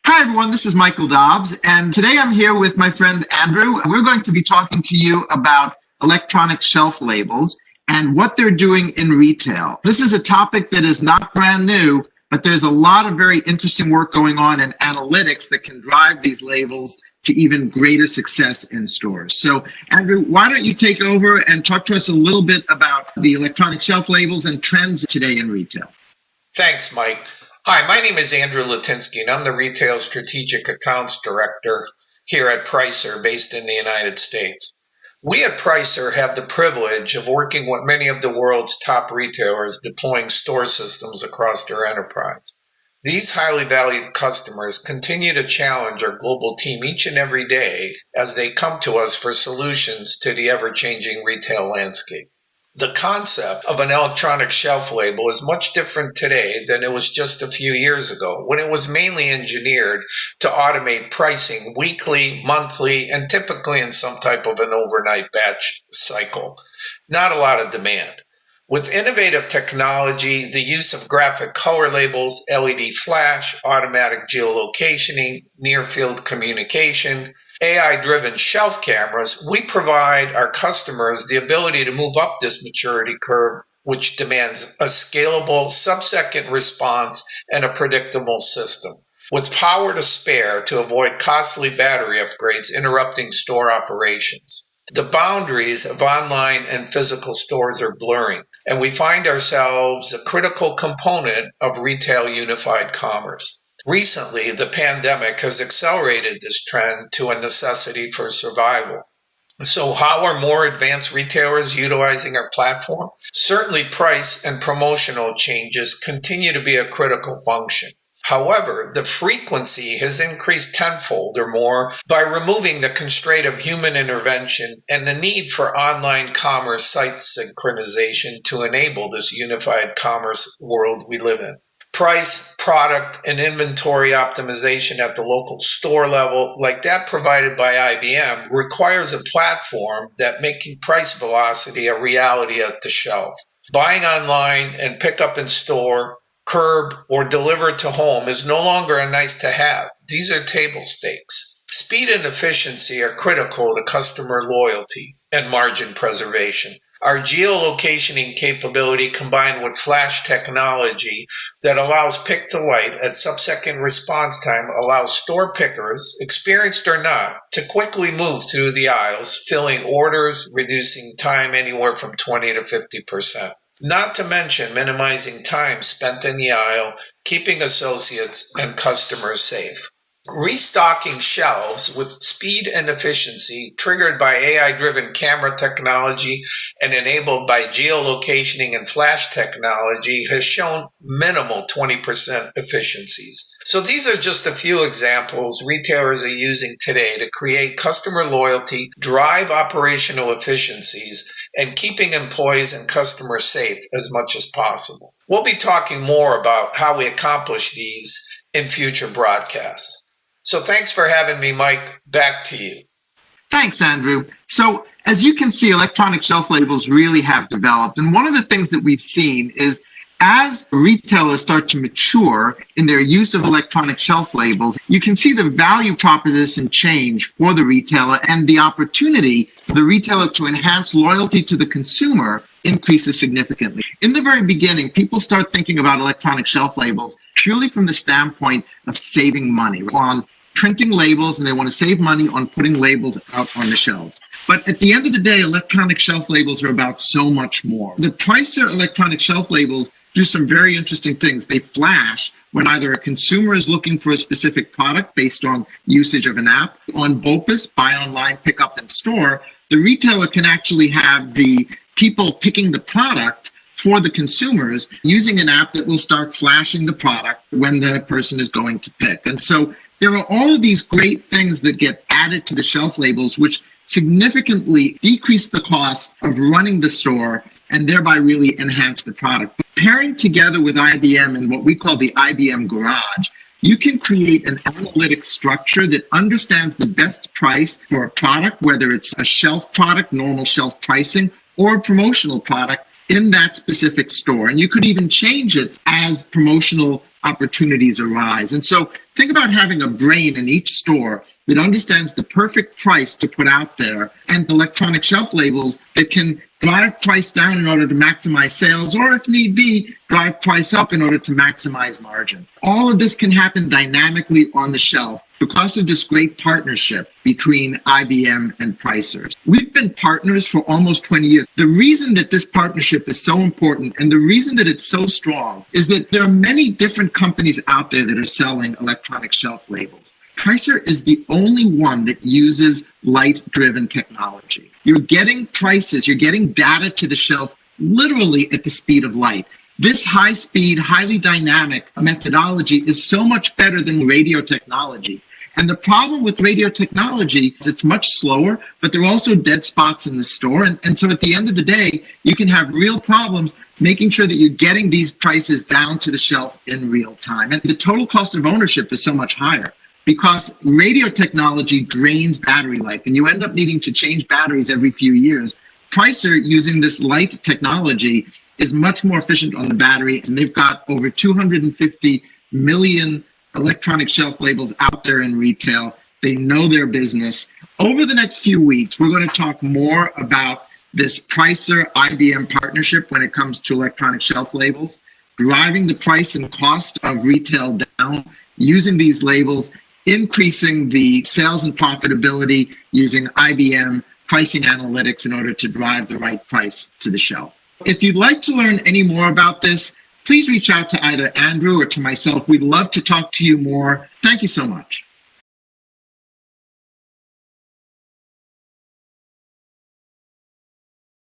Hi, everyone. This is Michael Dobbs, and today I'm here with my friend Andrew. We're going to be talking to you about electronic shelf labels and what they're doing in retail. This is a topic that is not brand new, but there's a lot of very interesting work going on in analytics that can drive these labels to even greater success in stores. So, Andrew, why don't you take over and talk to us a little bit about the electronic shelf labels and trends today in retail? Thanks, Mike. Hi, my name is Andrew Latinsky, and I'm the Retail Strategic Accounts Director here at Pricer, based in the United States. We at Pricer have the privilege of working with many of the world's top retailers deploying store systems across their enterprise. These highly valued customers continue to challenge our global team each and every day as they come to us for solutions to the ever-changing retail landscape. The concept of an electronic shelf label is much different today than it was just a few years ago, when it was mainly engineered to automate pricing weekly, monthly, and typically in some type of an overnight batch cycle. Not a lot of demand. With innovative technology, the use of graphic color labels, LED flash, automatic geolocationing, near-field communication, AI-driven shelf cameras, we provide our customers the ability to move up this maturity curve, which demands a scalable, sub-second response and a predictable system, with power to spare to avoid costly battery upgrades interrupting store operations. The boundaries of online and physical stores are blurring, and we find ourselves a critical component of retail unified commerce. Recently, the pandemic has accelerated this trend to a necessity for survival. So how are more advanced retailers utilizing our platform? Certainly, price and promotional changes continue to be a critical function. However, the frequency has increased tenfold or more by removing the constraint of human intervention and the need for online commerce site synchronization to enable this unified commerce world we live in. Price, product, and inventory optimization at the local store level, like that provided by IBM, requires a platform that making price velocity a reality at the shelf. Buying online and pick up in store, curb, or deliver to home is no longer a nice to have. These are table stakes. Speed and efficiency are critical to customer loyalty and margin preservation. Our geolocationing capability combined with flash technology that allows pick to light at sub-second response time allows store pickers, experienced or not, to quickly move through the aisles, filling orders, reducing time anywhere from 20 to 50%. Not to mention minimizing time spent in the aisle, keeping associates and customers safe. Restocking shelves with speed and efficiency triggered by AI-driven camera technology and enabled by geolocationing and flash technology has shown minimal 20% efficiencies. So these are just a few examples retailers are using today to create customer loyalty, drive operational efficiencies, and keeping employees and customers safe as much as possible. We'll be talking more about how we accomplish these in future broadcasts. So thanks for having me, Mike. Back to you. Thanks, Andrew. So as you can see, electronic shelf labels really have developed. And one of the things that we've seen is as retailers start to mature in their use of electronic shelf labels, you can see the value proposition change for the retailer, and the opportunity for the retailer to enhance loyalty to the consumer increases significantly. In the very beginning, people start thinking about electronic shelf labels purely from the standpoint of saving money on printing labels, and they want to save money on putting labels out on the shelves. But at the end of the day, electronic shelf labels are about so much more. The Pricer electronic shelf labels do some very interesting things. They flash when either a consumer is looking for a specific product based on usage of an app. On BOPUS, buy online, pick up in store, the retailer can actually have the people picking the product for the consumers using an app that will start flashing the product when the person is going to pick. And so there are all of these great things that get added to the shelf labels, which significantly decrease the cost of running the store and thereby really enhance the product. But pairing together with IBM and what we call the IBM Garage, you can create an analytic structure that understands the best price for a product, whether it's a shelf product, normal shelf pricing, or a promotional product in that specific store. And you could even change it as promotional opportunities arise. And so Think about having a brain in each store that understands the perfect price to put out there and electronic shelf labels that can drive price down in order to maximize sales, or if need be, drive price up in order to maximize margin. All of this can happen dynamically on the shelf because of this great partnership between IBM and Pricer. We've been partners for almost 20 years. The reason that this partnership is so important and the reason that it's so strong is that there are many different companies out there that are selling electronic shelf labels. Pricer is the only one that uses light-driven technology. You're getting prices, you're getting data to the shelf literally at the speed of light. This high-speed, highly dynamic methodology is so much better than radio technology. And the problem with radio technology is it's much slower, but there are also dead spots in the store. And so at the end of the day, you can have real problems making sure that you're getting these prices down to the shelf in real time. And the total cost of ownership is so much higher, because radio technology drains battery life, and you end up needing to change batteries every few years. Pricer, using this light technology, is much more efficient on the battery, and they've got over 250 million electronic shelf labels out there in retail. They know their business. Over the next few weeks, we're going to talk more about this Pricer-IBM partnership when it comes to electronic shelf labels, driving the price and cost of retail down, using these labels, increasing the sales and profitability using IBM pricing analytics in order to drive the right price to the shelf. If you'd like to learn any more about this, please reach out to either Andrew or to myself. We'd love to talk to you more. Thank you so much.